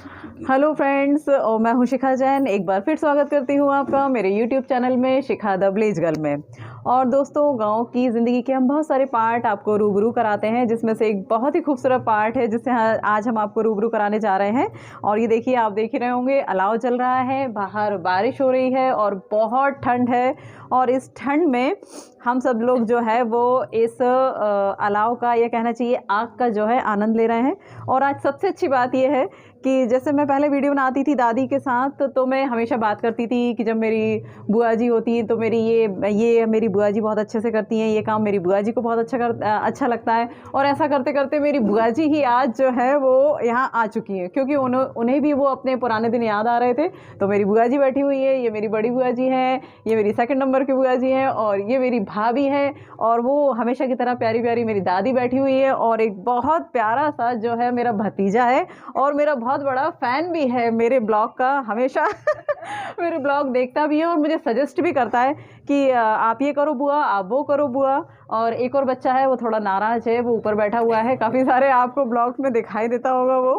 Hello friends, और मैं हूं शिखा जैन। एक बार फिर स्वागत करती हूं आपका मेरे यूट्यूब चैनल में, शिखा द विलेज गर्ल में। और दोस्तों, गांव की ज़िंदगी के हम बहुत सारे पार्ट आपको रूबरू कराते हैं, जिसमें से एक बहुत ही खूबसूरत पार्ट है जिससे आज हम आपको रूबरू कराने जा रहे हैं। और ये देखिए, आप देख ही रहे होंगे, अलाव जल रहा है, बाहर बारिश हो रही है और बहुत ठंड है। और इस ठंड में हम सब लोग जो है वो इस अलाव का, या कहना चाहिए आग का जो है आनंद ले रहे हैं। और आज सबसे अच्छी बात यह है कि जैसे मैं पहले वीडियो बनाती थी दादी के साथ, तो मैं हमेशा बात करती थी कि जब मेरी बुआ जी होती तो मेरी ये मेरी बुआ जी बहुत अच्छे से करती हैं, ये काम मेरी बुआ जी को बहुत अच्छा लगता है। और ऐसा करते करते मेरी बुआ जी ही आज जो है वो यहाँ आ चुकी हैं, क्योंकि उन्हें भी वो अपने पुराने दिन याद आ रहे थे। तो मेरी बुआ जी बैठी हुई है, ये मेरी बड़ी बुआ जी हैं, ये मेरी सेकंड नंबर की बुआ जी हैं, और ये मेरी भाभी है। और वो हमेशा की तरह प्यारी प्यारी मेरी दादी बैठी हुई है, और एक बहुत प्यारा सा जो है मेरा भतीजा है, और मेरा बहुत बड़ा फ़ैन भी है मेरे ब्लॉग का, हमेशा मेरे ब्लॉग देखता भी है और मुझे सजेस्ट भी करता है कि आप ये करो बुआ, आप वो करो बुआ। और एक और बच्चा है, वो थोड़ा नाराज़ है, वो ऊपर बैठा हुआ है, काफ़ी सारे आपको ब्लॉग्स में दिखाई देता होगा वो।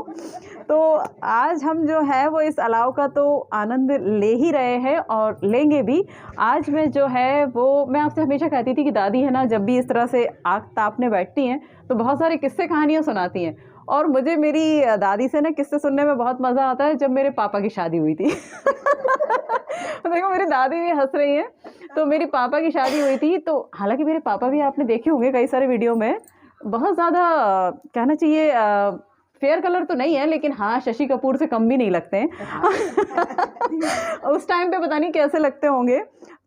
तो आज हम जो है वो इस अलाव का तो आनंद ले ही रहे हैं और लेंगे भी। आज मैं जो है वो, मैं आपसे हमेशा कहती थी कि दादी है ना, जब भी इस तरह से आग तापने बैठती हैं तो बहुत सारे किस्से कहानियाँ सुनाती हैं। और मुझे मेरी दादी से ना किस्से सुनने में बहुत मज़ा आता है। जब मेरे पापा की शादी हुई थी देखो, मेरी दादी भी हंस रही है। तो मेरी पापा की शादी हुई थी, तो हालांकि मेरे पापा भी आपने देखे होंगे कई सारे वीडियो में, बहुत ज़्यादा कहना चाहिए फेयर कलर तो नहीं है, लेकिन हाँ, शशि कपूर से कम भी नहीं लगते हैं उस टाइम पे पता नहीं कैसे लगते होंगे।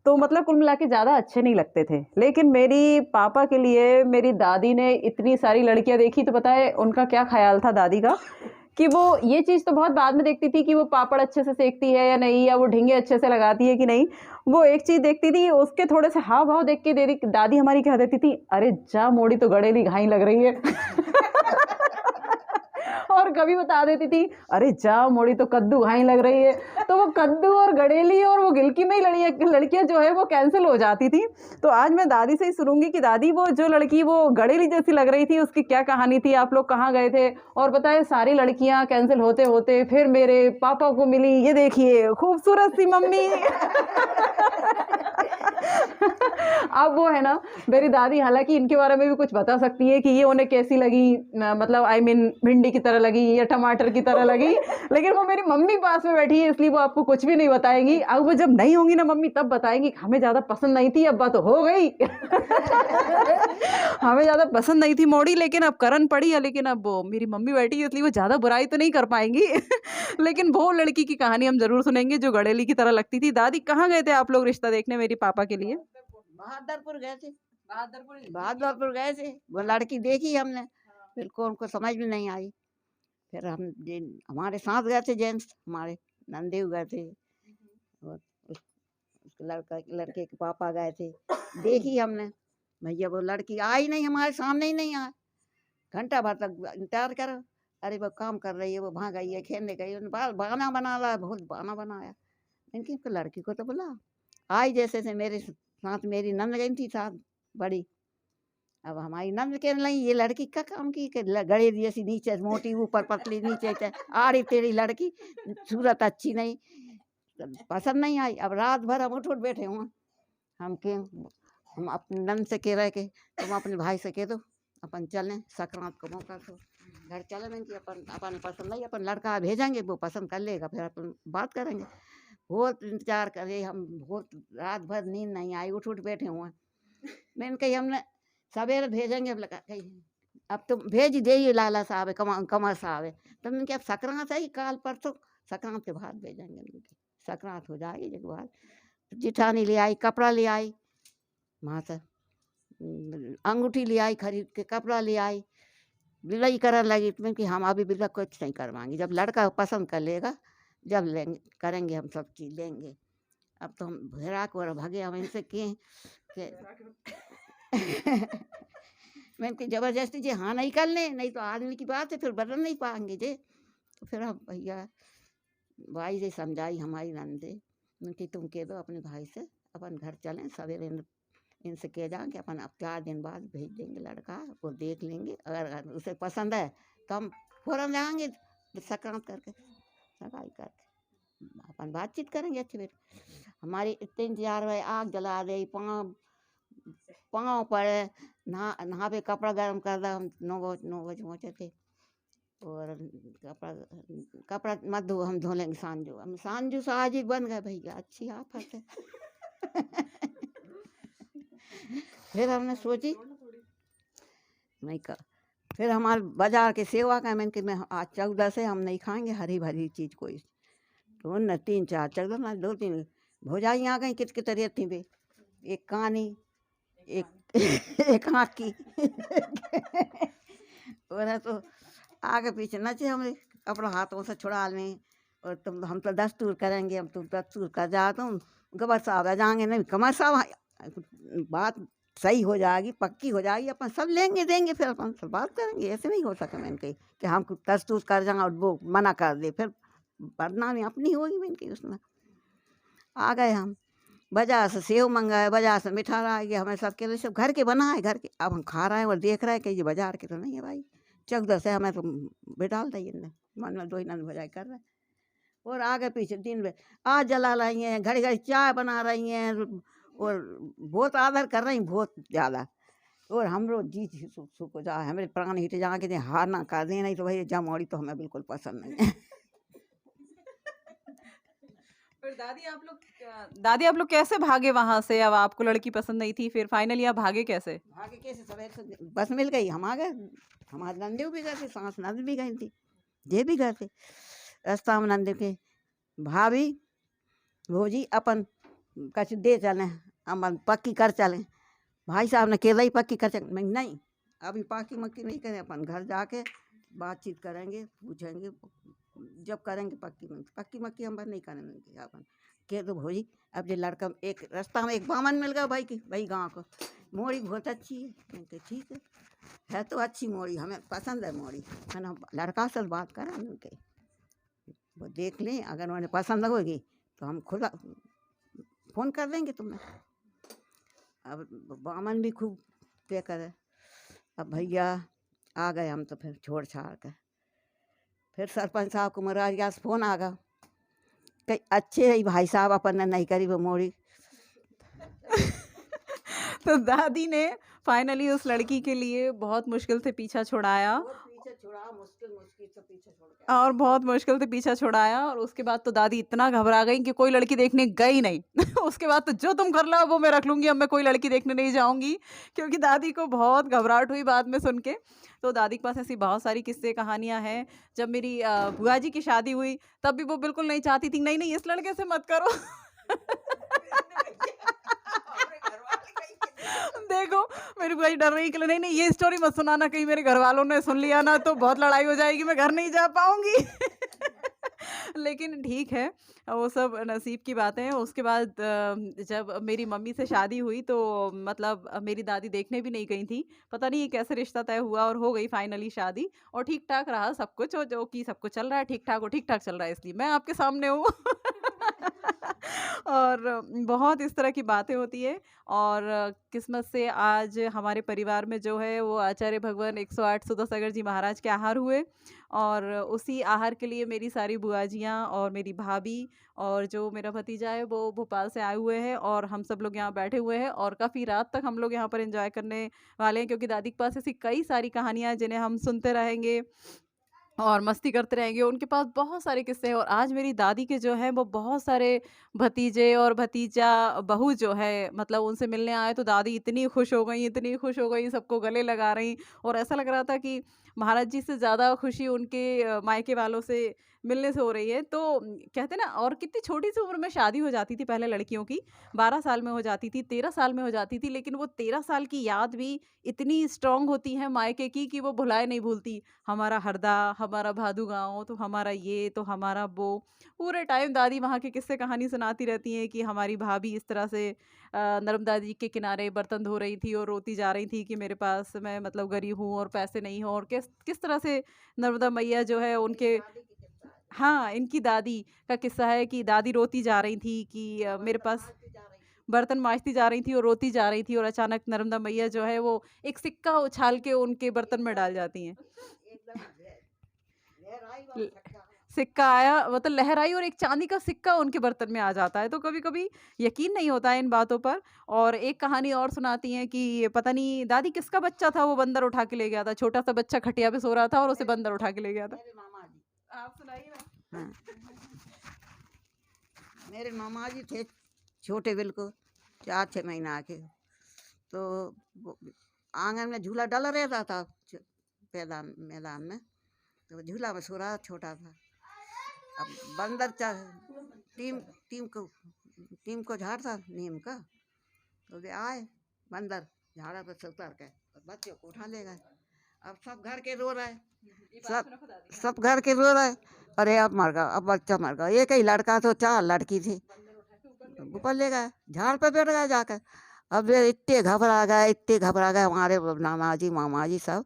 तो मतलब कुल मिला के ज़्यादा अच्छे नहीं लगते थे। लेकिन मेरी पापा के लिए मेरी दादी ने इतनी सारी लड़कियां देखी, तो पता है उनका क्या ख्याल था दादी का, कि वो ये चीज़ तो बहुत बाद में देखती थी कि वो पापड़ अच्छे से सेकती है या नहीं, या वो ढींगे अच्छे से लगाती है कि नहीं। वो एक चीज़ देखती थी, उसके थोड़े से हाव भाव देख के दादी हमारी कह देती थी, अरे जा मोड़ी, तो गड़ेली घाई लग रही है और कभी बता देती थी, अरे जा मोड़ी, तो कद्दू घाई लग रही है। तो वो कद्दू और गड़ेली और वो गिलकी में ही लड़कियां जो है वो कैंसिल हो जाती थी। तो आज मैं दादी से ही सुनूंगी कि दादी, वो जो लड़की वो गड़ेली जैसी लग रही थी, उसकी क्या कहानी थी, आप लोग कहाँ गए थे। और बताए, सारी लड़कियां कैंसिल होते होते फिर मेरे पापा को मिली, ये देखिए खूबसूरत सी मम्मी अब वो है ना, मेरी दादी हालांकि इनके बारे में भी कुछ बता सकती है कि ये उन्हें कैसी लगी, मतलब आई मीन भिंडी की तरह लगी या टमाटर की तरह लगी। लेकिन वो मेरी मम्मी पास में बैठी है, इसलिए वो आपको कुछ भी नहीं बताएंगी। अब वो जब नहीं होंगी ना मम्मी, तब बताएंगी हमें ज़्यादा पसंद नहीं थी, अब बात हो गई हमें ज़्यादा पसंद नहीं थी मोड़ी, लेकिन अब करन पड़ी है। लेकिन अब वो मेरी मम्मी बैठी है, इसलिए वो ज़्यादा बुराई तो नहीं कर पाएंगी लेकिन वो लड़की की कहानी हम जरूर सुनेंगे जो गड़ेली की तरह लगती थी। दादी, कहाँ गए थे आप लोग रिश्ता देखने मेरी पापा के लिए? बहादुरपुर गए थे। बहादुरपुर गए थे, वो लड़की देखी हमने, बिल्कुल उनको समझ में नहीं आई। फिर हम हमारे साथ गए थे जेंट्स, हमारे नंदे गए थे, और उस लड़के के पापा गए थे। देखी हमने, भैया वो लड़की आई नहीं, हमारे सामने ही नहीं आया। घंटा भर तक इंतजार करो, अरे वो काम कर रही है, वो वहाँ गई है, खेलने गई है, बहाना बना रहा है, बहुत बहाना बनाया। इनकी लड़की को तो बोला, आई जैसे से मेरे साथ मेरी नंद गई थी साथ, बड़ी। अब हमारी नंद कहने लगी, ये लड़की क्या काम की कि गड़े जैसी, नीचे मोटी ऊपर पतली, नीचे आड़ी टेढ़ी लड़की, सूरत अच्छी नहीं, पसंद नहीं आई। अब रात भर हम उठ उठ बैठे हुए, हम के हम अपने नंद से कह रहे कि तुम अपने भाई से कह दो अपन चलें संक्रांत को मौका तो घर चले में कि अपन अपन पसंद नहीं, अपन लड़का भेजेंगे, वो पसंद कर लेगा, फिर अपन बात करेंगे। बहुत इंतजार करे हम, बहुत रात भर नींद नहीं आई, उठ उठ बैठे हुए। मैंने कही हमने सवेरे भेजेंगे, अब लगा कही अब तुम भेज दे, लाला साहब है, कमर साहब है। तो मैंने कहा संक्रांत है काल परसों, संक्रांत के बाद भेजेंगे। संक्रांत हो जाएगी एक बार। जिठानी ले आई, कपड़ा ले आई वहाँ से, अंगूठी ले आई खरीद के, कपड़ा ले आई, बिलाई करने लगी। तो कि हम अभी बिल्ला कुछ नहीं करवाएंगे, जब लड़का पसंद कर लेगा जब लेंगे करेंगे, हम सब चीज़ लेंगे। अब तो हम भेड़ा को भागे, हम इनसे किए मैंने कि जबरदस्ती जी हाँ नहीं कर ले, नहीं तो आदमी की बात है, फिर बदल नहीं पाएंगे जे। तो फिर हम भैया भाई से समझाई हमारी नंदे, मैं कि तुम कह दो अपने भाई से अपन घर चलें सवेरे, इनसे कह जाएँ कि अपन अब 4 दिन बाद भेज देंगे लड़का, वो देख लेंगे, अगर उसे पसंद है तो हम फ़ौरन जाएंगे संक्रांत करके। सगाई करके अपन बातचीत करेंगे अच्छे फिर। हमारी इतने इंतजार है, आग जला दे, पाँव पाँव पड़े, नहा पे कपड़ा गर्म कर दे। हम 9 बजे पहुँचे थे और कपड़ा कपड़ा मत धो, हम धो लेंगे सांजू। हम सांजू से आज ही बन गए भैया, अच्छी आफत है। फिर हमने सोची नहीं कर, फिर हमारे बाजार के सेवा का मैंने कि मैं आज 14 से हम नहीं खाएंगे हरी भरी चीज़ कोई। तो न 3-4 14 ना 2-3 भौजाई आ गई कित तरीत थी बे, एक कानी एक एक आँख की और तो आगे पीछे नचे हमें अपना हाथों से छुड़ा लें। और तुम हम तो दस्तूर करेंगे, हम तुम दस्तूर कर जा, तुम गबर साहब आ जाएंगे, नहीं कमर साहब बात सही हो जाएगी, पक्की हो जाएगी, अपन सब लेंगे देंगे, फिर अपन सब बात करेंगे। ऐसे नहीं हो सके मैंने कही कि हम दस्तूर कर जाएंगे और वो मना कर दे, फिर बदनामी अपनी होगी मैंने कही। उसमें आ गए हम, बाजार से सेव मंगाए, बाजार से मिठाई आ गया, हमें सबके लिए सब घर के बनाए, घर के। अब हम खा रहे हैं और देख रहे हैं कि ये बाजार के तो नहीं है भाई, 14 से हमें तो बिठाल दी मन में 2 नंद भजाई कर रहे। और आगे पीछे दिन में आज जला रही हैं, घड़ी घड़ी चाय बना रही हैं और बहुत आदर कर रही हैं, बहुत ज़्यादा। और हम लोग जी सुख जा, हमारे प्राण हिट जा के हार ना कर दें, नहीं तो भाई जमौड़ी तो हमें बिल्कुल पसंद नहीं है। फिर दादी आप लोग कैसे भागे वहां से? अब आपको लड़की पसंद नहीं थी, फिर फाइनली आप भागे कैसे? भागे कैसे, सवेरे से बस मिल गई, हम आ गए। हमारे नंदे भी गए थे, सास नंद भी गई थी, ये भी गए थे। रास्ता में नंदे के भाभी भोजी अपन कछ दे चले, हम पक्की कर चले। भाई साहब ने केला ही पक्की कर चले, मैं नहीं अभी पक्की मक्की नहीं करें, अपन घर जाके बातचीत करेंगे, पूछेंगे, जब करेंगे पक्की मक्की हम नहीं करेंगे अपन के। तो भोजी अब जो लड़का एक रास्ता में एक बामन मिल गया भाई की, भाई गाँव को, मोड़ी बहुत अच्छी है। मैं ठीक है तो अच्छी मोड़ी, हमें पसंद है मोड़ी, है ना। लड़का से बात करें उनके, वो देख लें, अगर उन्हें पसंद होगी तो हम खुद फ़ोन कर देंगे तुम्हें। अब बामन भी खूब पे करे। अब भैया आ गए हम तो फिर छोड़ छाड़ कर, फिर सरपंच साहब को महाराज से फ़ोन आ गया कि अच्छे रही भाई साहब, अपन ने नहीं करी वो मोड़ी। तो दादी ने फाइनली उस लड़की के लिए बहुत मुश्किल से पीछा छुड़ाया, और बहुत मुश्किल से पीछा छुड़ाया। और उसके बाद तो दादी इतना घबरा गई कि कोई लड़की देखने गई नहीं। उसके बाद तो जो तुम कर लो वो मैं रख लूँगी, अब मैं कोई लड़की देखने नहीं जाऊँगी, क्योंकि दादी को बहुत घबराहट हुई बाद में सुन के। तो दादी के पास ऐसी बहुत सारी किस्से कहानियाँ हैं। जब मेरी बुआ जी की शादी हुई तब भी वो बिल्कुल नहीं चाहती थी, नहीं नहीं इस लड़के से मत करो। देखो मेरी बुआ जी डर रही कि नहीं नहीं ये स्टोरी मत सुनाना, कहीं मेरे घर वालों ने सुन लिया ना तो बहुत लड़ाई हो जाएगी, मैं घर नहीं जा पाऊंगी। लेकिन ठीक है, वो सब नसीब की बातें हैं। उसके बाद जब मेरी मम्मी से शादी हुई तो मतलब मेरी दादी देखने भी नहीं गई थी, पता नहीं कैसे रिश्ता तय हुआ और हो गई फाइनली शादी। और ठीक ठाक रहा सब कुछ, और जो कि सब कुछ चल रहा है ठीक ठाक, वो ठीक ठाक चल रहा है, इसलिए मैं आपके सामने हूँ। और बहुत इस तरह की बातें होती है। और किस्मत से आज हमारे परिवार में जो है वो आचार्य भगवान 108 सुधासागर जी महाराज के आहार हुए, और उसी आहार के लिए मेरी सारी बुआजियाँ और मेरी भाभी और जो मेरा भतीजा है वो भोपाल से आए हुए हैं, और हम सब लोग यहाँ बैठे हुए हैं और काफ़ी रात तक हम लोग यहाँ पर एंजॉय करने वाले हैं, क्योंकि दादी के पास ऐसी कई सारी कहानियाँ हैं जिन्हें हम सुनते रहेंगे और मस्ती करते रहेंगे। उनके पास बहुत सारे किस्से हैं, और आज मेरी दादी के जो है वो बहुत सारे भतीजे और भतीजा बहू जो है मतलब उनसे मिलने आए, तो दादी इतनी खुश हो गई, इतनी खुश हो गई, सबको गले लगा रही। और ऐसा लग रहा था कि महाराज जी से ज़्यादा खुशी उनके मायके वालों से मिलने से हो रही है। तो कहते ना, और कितनी छोटी सी उम्र में शादी हो जाती थी पहले लड़कियों की, 12 साल में हो जाती थी, 13 साल में हो जाती थी, लेकिन वो 13 साल की याद भी इतनी स्ट्रांग होती है मायके की कि वो भुलाए नहीं भूलती। हमारा हरदा, हमारा भादू गाँव, तो हमारा ये, तो हमारा वो, पूरे टाइम दादी वहाँ के किस्से कहानी सुनाती रहती हैं कि हमारी भाभी इस तरह से नर्मदा जी के किनारे बर्तन धो रही थी और रोती जा रही थी कि मेरे पास, मैं मतलब गरीब हूँ और पैसे नहीं हो, और किस किस तरह से नर्मदा मैया जो है उनके, हाँ इनकी दादी का किस्सा है कि दादी रोती जा रही थी कि मेरे पास, बर्तन मांजती जा रही थी और रोती जा रही थी, और अचानक नर्मदा मैया जो है वो एक सिक्का उछाल के उनके बर्तन में डाल जाती हैं। सिक्का आया, मतलब लहर आई और एक चांदी का सिक्का उनके बर्तन में आ जाता है। तो कभी-कभी यकीन नहीं होता है इन बातों पर। और एक कहानी और सुनाती हैं कि पता नहीं दादी किसका बच्चा था वो बंदर उठा के ले गया था। छोटा-सा बच्चा खटिया पे सो रहा था और उसे बंदर उठा के ले गया था। मेरे मामा जी। आप सुनाइए ना। हाँ, मेरे मामा जी थे छोटे बिल्कुल 4-6 महीना के। तो वो आंगन में झूला डला रहता था मैदान मैदान में। तो झूला में सो रहा छोटा था। अब बंदर टीम टीम को टीम को झाड़ था नीम का। तो वे आए बंदर झाड़ा पर से उतर के और बच्चे को उठा ले गए। अब सब घर के रो रहे, सब घर के रो रहे, अरे अब मर गया, अब बच्चा मर गया। एक ही लड़का तो 4 लड़की थी। ऊपर ले गए, झाड़ पे बैठ गए जाकर। अब वे इतने घबरा गए हमारे नाना जी मामा जी सब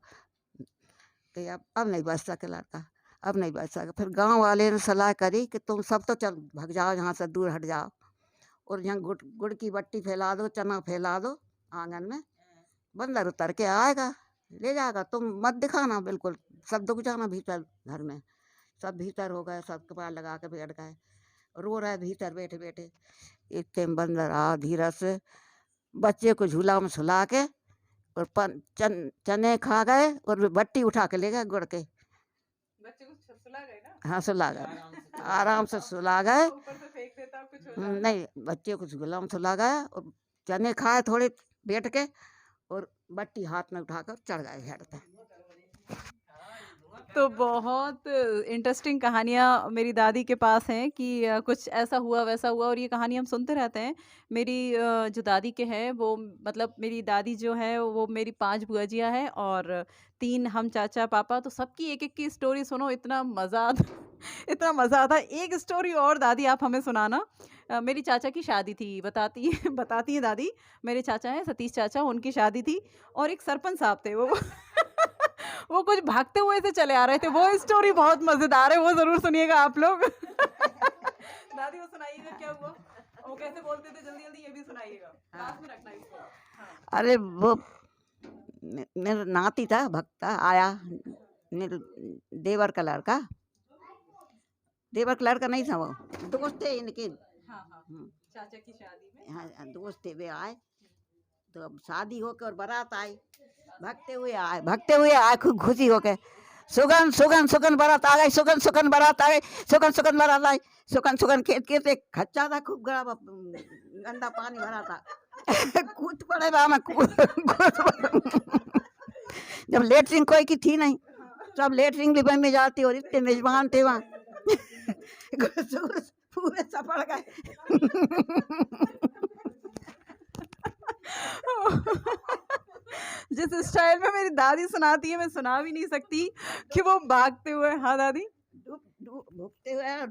कि अब नहीं बच सके लड़का, अब नहीं बच सके। फिर गांव वाले ने सलाह करी कि तुम सब तो चल भाग जाओ, यहाँ से दूर हट जाओ और यहाँ गुड़ की बट्टी फैला दो, चना फैला दो आंगन में, बंदर उतर के आएगा ले जाएगा, तुम मत दिखाना बिल्कुल, सब दुख जाना भीतर घर में। सब भीतर हो गए, सब कपाल लगा के बैठ गए, रो रहे भीतर बैठे बैठे। इतने में बंदर आ धीरे से बच्चे को झूला में सुला के और चने खा गए और बट्टी उठा के ले गए गुड़ के। बच्चे को सुला गए ना? हाँ सुला गए, आराम से सुला गए। ऊपर से फेंक देता कुछ हो जाता। नहीं, बच्चे को झूला में सुला गए और चने खाए थोड़े बैठ के और बट्टी हाथ में उठाकर चढ़ गए हेड पे। तो बहुत इंटरेस्टिंग कहानियाँ मेरी दादी के पास हैं कि कुछ ऐसा हुआ वैसा हुआ और ये कहानी हम सुनते रहते हैं। मेरी जो दादी के हैं वो, मतलब मेरी दादी जो है वो मेरी 5 बुआ जियाँ हैं और 3 हम चाचा पापा, तो सबकी एक-एक की स्टोरी सुनो, इतना मज़ा आता इतना मज़ा आता है। एक स्टोरी और दादी आप हमें सुनाना। मेरी चाचा की शादी थी, बताती हैं दादी। मेरे चाचा हैं सतीश चाचा, उनकी शादी थी और एक सरपंच साहब थे वो वो कुछ भागते हुए से चले आ रहे थे। वो स्टोरी बहुत मज़ेदार है, वो ज़रूर सुनिएगा आप लोग। दादी वो सुनाइएगा क्या हुआ? वो कैसे बोलते थे जल्दी-जल्दी ये भी सुनाइएगा। लास्ट में रखना इसको। हाँ। अरे वो मेरा नाती था भक्ता आया, देवर का लड़का, देवर का लड़का नहीं था वो, दोस्त थे इनके। हाँ, हाँ। चाचा की शादी में। हाँ दोस्त थे, वे आए तो अब शादी होकर और बारात आई, भगते हुए आए खूब खुशी होके, सुगन सुगन सुगन बारात आ गई, सुगन सुगन बारात आ गई, सुगन सुगन बारात आई। सुगन सुगन खेत खेत एक खच्चा था, खूब गंदा पानी भरा था। कूद पड़े वहाँ जब लेटरिन कोई की थी नहीं, सब लेटरिन भी बन में जाती और इतने मेजबान थे वहाँ। पूरे सफल गए। जिस स्टाइल में मेरी दादी सुनाती है मैं सुना भी नहीं सकती कि वो भागते हुए। हाँ दादी। भुगते हुए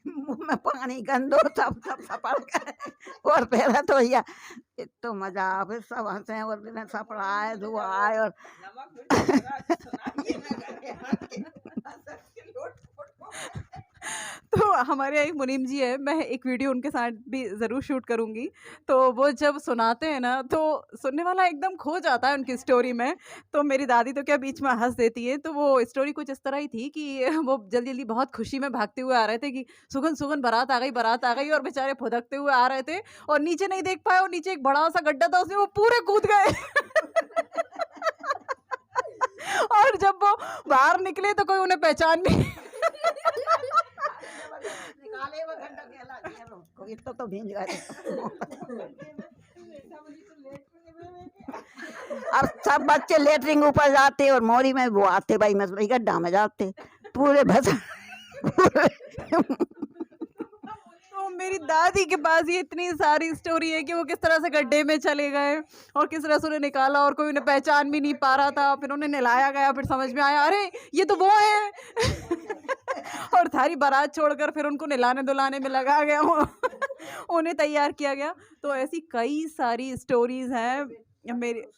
मुंह में पानी गंदो सब सपड़ गए और पहले तो भैया इतना मजा आ, फिर सब हंसे और फिर सपड़ाए धुआए और तो हमारे एक मुनीम जी है, मैं एक वीडियो उनके साथ भी ज़रूर शूट करूँगी। तो वो जब सुनाते हैं ना तो सुनने वाला एकदम खो जाता है उनकी स्टोरी में। तो मेरी दादी तो क्या बीच में हंस देती है। तो वो स्टोरी कुछ इस तरह ही थी कि वो जल्दी जल्दी बहुत खुशी में भागते हुए आ रहे थे कि सुगन सुगन बारात आ गई और बेचारे फुदकते हुए आ रहे थे और नीचे नहीं देख पाए और नीचे एक बड़ा सा गड्ढा था उसमें वो पूरे कूद गए। और जब वो बाहर निकले तो कोई उन्हें पहचान नहीं। निकाले वो घंटा केला इतना तो भींज गए। अब सब बच्चे लेटरिंग ऊपर जाते और मोरी में वो आते भाई में गड्ढा में जाते पूरे भस। तो मेरी दादी के पास ये इतनी सारी स्टोरी है कि वो किस तरह से गड्ढे में चले गए और किस तरह से उन्हें निकाला और कोई उन्हें पहचान भी नहीं पा रहा था। फिर उन्हें नहलाया गया, फिर समझ में आया अरे ये तो वो है। और थारी बारात छोड़कर फिर उनको नहलाने धुलाने में लगा गया, उन्हें तैयार किया गया। तो ऐसी कई सारी स्टोरीज हैं मेरे।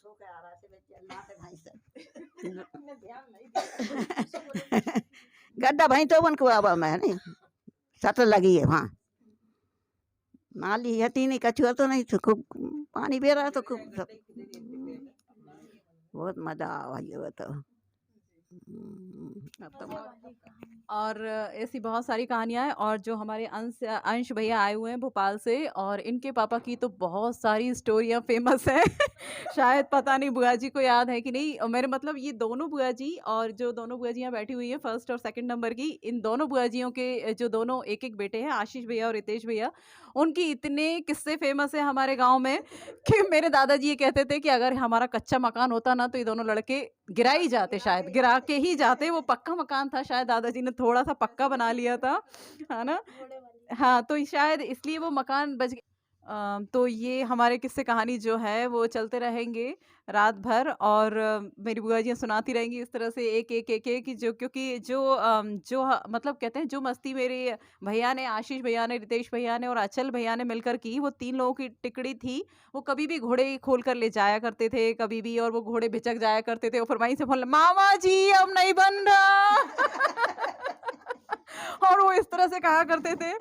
गड्ढा भाई तो उनको अब मैं नहीं सट लगी है वहाँ, नाली हती नहीं, कछुआ तो नहीं, तो खूब पानी बह रहा तो खूब बहुत मजा आवा ये तो। और ऐसी बहुत सारी कहानियाँ हैं। और जो हमारे अंश अंश भैया आए हुए हैं भोपाल से, और इनके पापा की तो बहुत सारी स्टोरियाँ फेमस हैं। शायद पता नहीं बुआ जी को याद है कि नहीं। और मेरे मतलब ये दोनों बुआ जी, और जो दोनों बुआ जी यहाँ बैठी हुई हैं फर्स्ट और सेकंड नंबर की, इन दोनों बुआ जियों के जो दोनों एक एक बेटे हैं, आशीष भैया और रितेश भैया, उनकी इतने किस्से फेमस है हमारे गाँव में कि मेरे दादाजी ये कहते थे कि अगर हमारा कच्चा मकान होता ना तो ये दोनों लड़के गिरा ही जाते, शायद गिरा के ही जाते। वो पक्का मकान था, शायद दादाजी ने थोड़ा सा पक्का बना लिया था, है ना। हाँ, तो शायद इसलिए वो मकान बच गया। तो ये हमारे किस्से कहानी जो है वो चलते रहेंगे रात भर, और मेरी बुआ जी सुनाती रहेंगी इस तरह से एक एक एक एक कि जो, क्योंकि जो मतलब कहते हैं जो मस्ती मेरे भैया ने, आशीष भैया ने, रितेश भैया ने और अचल भैया ने मिलकर की, वो 3 लोगों की टिकड़ी थी। वो कभी भी घोड़े खोल कर ले जाया करते थे कभी भी, और वो घोड़े भिचक जाया करते थे। और फिर वहीं से बोल, मामा जी अब नहीं बन रहा। और वो इस तरह से कहा करते थे,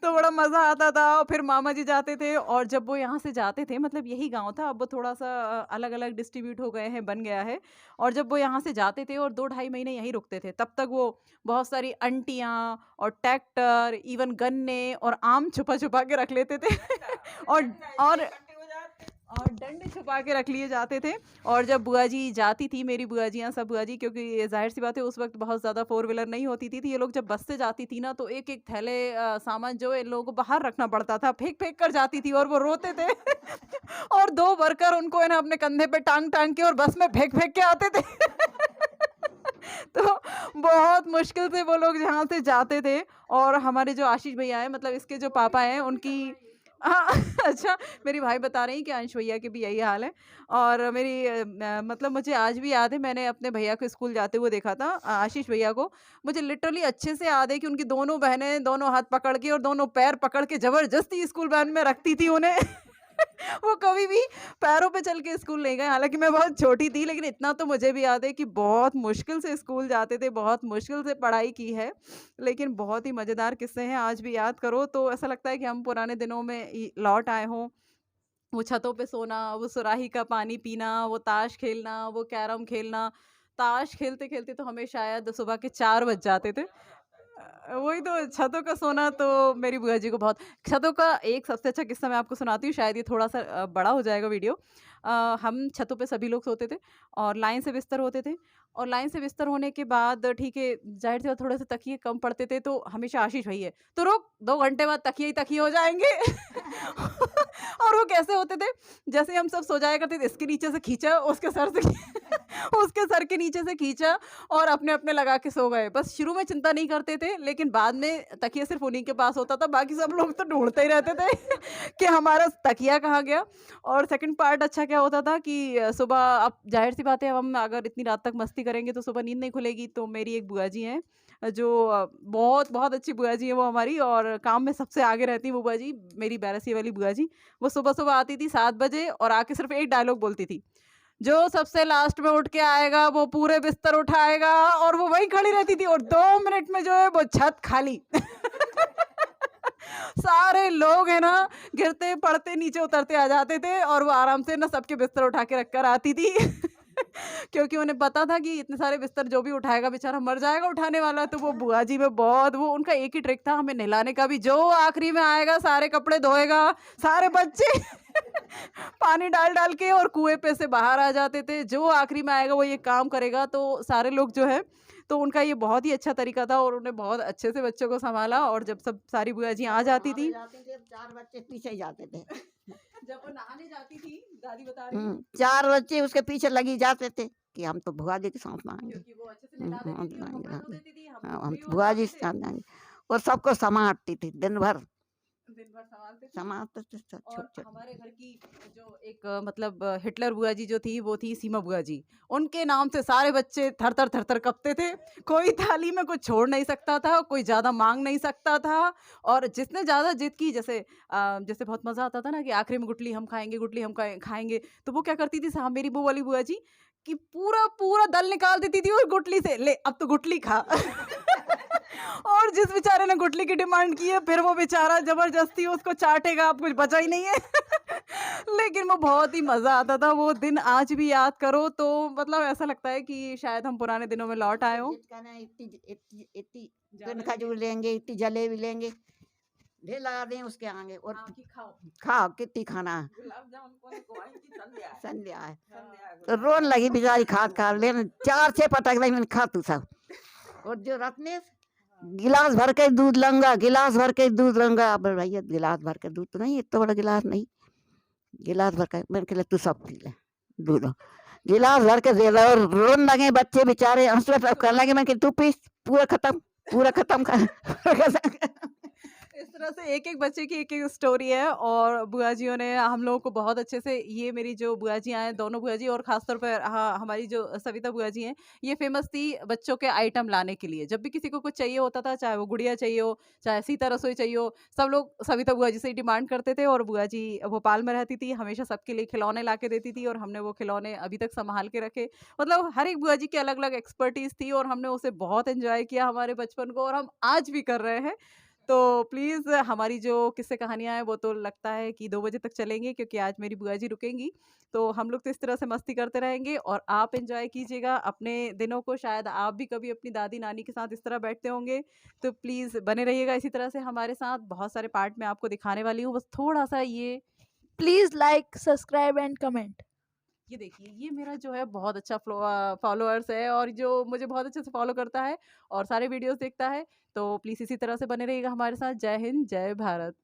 तो बड़ा मज़ा आता था। और फिर मामा जी जाते थे, और जब वो यहाँ से जाते थे, मतलब यही गाँव था, अब वो थोड़ा-सा अलग-अलग डिस्ट्रीब्यूट हो गए हैं, बन गया है। और जब वो यहाँ से जाते थे और 2 ढाई महीने यहीं रुकते थे, तब तक वो बहुत सारी अंटियाँ और ट्रैक्टर, इवन गन्ने और आम छुपा-छुपा के रख लेते थे। और और और डंडे छुपा के रख लिए जाते थे। और जब बुआ जी जाती थी, मेरी बुआ जी, सब बुआ जी, क्योंकि ज़ाहिर सी बात है उस वक्त बहुत ज़्यादा 4 व्हीलर नहीं होती थी, तो ये लोग जब बस से जाती थी ना, तो एक एक थैले सामान जो है इन लोगों को बाहर रखना पड़ता था, फेंक फेंक कर जाती थी, और वो रोते थे। और 2 वर्कर उनको है ना अपने कंधे पे टांग टांग के और बस में फेंक फेंक के आते थे। तो बहुत मुश्किल से वो लोग जहाँ से जाते थे। और हमारे जो आशीष भैया हैं, मतलब इसके जो पापा हैं, उनकी हाँ। अच्छा, मेरी भाई बता रही हैं कि अंश भैया के भी यही हाल है। और मेरी मतलब मुझे आज भी याद है, मैंने अपने भैया को स्कूल जाते हुए देखा था, आशीष भैया को। मुझे लिटरली अच्छे से याद है कि उनकी दोनों बहनें दोनों हाथ पकड़ के और दोनों पैर पकड़ के ज़बरदस्ती स्कूल वैन में रखती थी उन्हें। वो कभी भी पैरों पे चल के स्कूल नहीं गए। हालाँकि मैं बहुत छोटी थी, लेकिन इतना तो मुझे भी याद है कि बहुत मुश्किल से स्कूल जाते थे, बहुत मुश्किल से पढ़ाई की है। लेकिन बहुत ही मज़ेदार किस्से हैं, आज भी याद करो तो ऐसा लगता है कि हम पुराने दिनों में लौट आए हों। वो छतों पे सोना, वो सुराही का पानी पीना, वो ताश खेलना, वो कैरम खेलना। ताश खेलते-खेलते तो हमें शायद सुबह के 4 बज जाते थे। वही तो, छतों का सोना तो मेरी बुआ जी को बहुत। छतों का एक सबसे अच्छा किस्सा मैं आपको सुनाती हूँ, शायद ये थोड़ा-सा बड़ा हो जाएगा वीडियो। हम छतों पे सभी लोग सोते थे, और लाइन से बिस्तर होते थे। और लाइन से बिस्तर होने के बाद ठीक है, ज़ाहिर-सी बात थोड़े-से तकिए कम पड़ते थे, तो हमेशा आशीष भैया, "तो रुक, 2 घंटे बाद तकिए ही तकिए हो जाएँगे।" और वो कैसे होते थे, जैसे हम सब सो जाया करते थे, इसके नीचे से खींचा, उसके सर से उसके सर के नीचे से खींचा, और अपने-अपने लगा के सो गए। बस शुरू में चिंता नहीं करते थे, लेकिन बाद में तकिया सिर्फ़ उन्हीं के पास होता था, बाकी सब लोग तो ढूँढते ही रहते थे कि हमारा तकिया कहाँ गया। और सेकंड पार्ट अच्छा क्या होता था कि सुबह, अब ज़ाहिर-सी बात है, अब हम अगर इतनी रात तक मस्ती करेंगे तो सुबह नींद नहीं खुलेगी। तो मेरी एक बुआ जी हैं, जो बहुत बहुत अच्छी बुआ जी हैं वो हमारी, और काम में सबसे आगे रहती हैं वो बुआ जी, मेरी बैरसी वाली बुआ जी। वो सुबह-सुबह आती थी 7 बजे, और आके सिर्फ़ एक डायलॉग बोलती थी, "जो सबसे लास्ट में उठ के आएगा वो पूरे बिस्तर उठाएगा।" और वो वहीं खड़ी रहती थी, और 2 मिनट में जो है वो छत खाली। सारे लोग है ना, गिरते पड़ते नीचे उतरते आ जाते थे, और वो आराम से ना सबके बिस्तर उठा के रख कर आती थी। क्योंकि उन्हें पता था कि इतने सारे बिस्तर जो भी उठाएगा बेचारा मर जाएगा उठाने वाला। तो वो बुआ जी में बहुत, वो उनका एक ही ट्रिक था हमें नहलाने का भी, जो आखिरी में आएगा सारे कपड़े धोएगा, सारे बच्चे पानी डाल डाल के और कुएं पे से बाहर आ जाते थे। जो आखिरी में आएगा वो ये काम करेगा, तो सारे लोग जो है, तो उनका ये बहुत ही अच्छा तरीका था, और उन्होंने बहुत अच्छे से बच्चों को संभाला। और जब सब सारी बुआ जी आ जाती थी, जाते थे, 4 बच्चे पीछे ही जाते थे। जब वो नहाने जाती थी, दादी बता रही थी, 4 बच्चे उसके पीछे लगी जाते थे कि हम तो भुआ जी के साथ मांगे। क्योंकि वो अच्छे से नहला देती थी और कपड़े धो देती थी, हम लोग हम फ्री हो भुआ जी जाते से थे। साथ जाएंगे, और सबको समाटती थी दिन भर, दिन भर संभालते थे। समाटते थे और छोटे हमारे घर की जो एक मतलब हिटलर बुआ जी जो थी, वो थी सीमा बुआ जी। उनके नाम से सारे बच्चे थर-थर थर-थर कँपते थे। कोई थाली में कुछ छोड़ नहीं सकता था, कोई ज़्यादा माँग नहीं सकता था। और जिसने ज़्यादा जिद की, जैसे जैसे बहुत मज़ा आता था ना कि आखिरी में गुटली हम खाएँगे, गुटली हम खाएँगे, तो वो क्या करती थी साहब मेरी वो वाली बुआ जी, कि पूरा दल निकाल देती थी, और गुटली से, "ले अब तो गुटली खा।" और जिस बेचारे ने गुटली की डिमांड की है, फिर वो बेचारा ज़बरदस्ती उसको चाटेगा, अब कुछ बचा ही नहीं है। लेकिन वो बहुत ही मज़ा आता था, वो दिन आज भी याद करो तो मतलब ऐसा लगता है कि शायद हम पुराने दिनों में लौट आए हों। जिद करना इतनी इतनी इतनी फिर खजूर लेंगे, इतनी जलेबी लेंगे, ढेर लगा दें उसके आगे और हाँ, कि खाओ खाओ कितनी खाना है। गुलाब जामुन को खुआई की संध्या है संध्या है संध्या है तो रोन लगी बेचारी खा लेकिन 4-6 पटक लगी मैंने खा तू सब। और जो रत्नेश गिलास भर के दूध लंगा, गिलास भर के दूध लंगा। अब भैया गिलास भर के दूध तो नहीं, इतना बड़ा गिलास नहीं, गिलास भर के मैंने कहा तू सब पी ले दूध। गिलास भर के दे दो और रोन लगे बच्चे बेचारे, हंसले कर लगे। मैं तू पी, पूरा खत्म कर। इस तरह से एक-एक बच्चे की एक-एक स्टोरी है और बुआ जियों ने हम लोगों को बहुत अच्छे से ये मेरी जो बुआ जियाँ हैं, दोनों बुआ जी और ख़ास तौर पर हाँ, हमारी जो सविता बुआ जी हैं, ये फ़ेमस थी बच्चों के आइटम लाने के लिए। जब भी किसी को कुछ चाहिए होता था, चाहे वो गुड़िया चाहिए हो, चाहे सीता रसोई चाहिए हो, सब लोग सविता बुआ जी से ही डिमांड करते थे और बुआ जी भोपाल में रहती थी, हमेशा सबके लिए खिलौने ला के देती थी और हमने वो खिलौने अभी तक सँभाल के रखे। मतलब हर एक बुआ जी की अलग-अलग एक्सपर्टीज़ थी और हमने उसे बहुत एन्जॉय किया हमारे बचपन को और हम आज भी कर रहे हैं। तो प्लीज़ हमारी जो किस्से कहानियाँ हैं वो तो लगता है कि 2 बजे तक चलेंगी क्योंकि आज मेरी बुआ जी रुकेंगी। तो हम लोग तो इस तरह से मस्ती करते रहेंगे और आप एन्जॉय कीजिएगा अपने दिनों को। शायद आप भी कभी अपनी दादी-नानी के साथ इस तरह बैठते होंगे। तो प्लीज़ बने रहिएगा इसी तरह से हमारे साथ। बहुत सारे पार्ट मैं आपको दिखाने वाली हूँ। बस थोड़ा-सा ये Please like, subscribe and comment. ये देखिए ये मेरा जो है बहुत अच्छा फॉलोअर्स है और जो मुझे बहुत अच्छे से फॉलो करता है और सारे वीडियोज़ देखता है। तो प्लीज़ इसी तरह से बने रहिएगा हमारे साथ। जय हिंद, जय भारत।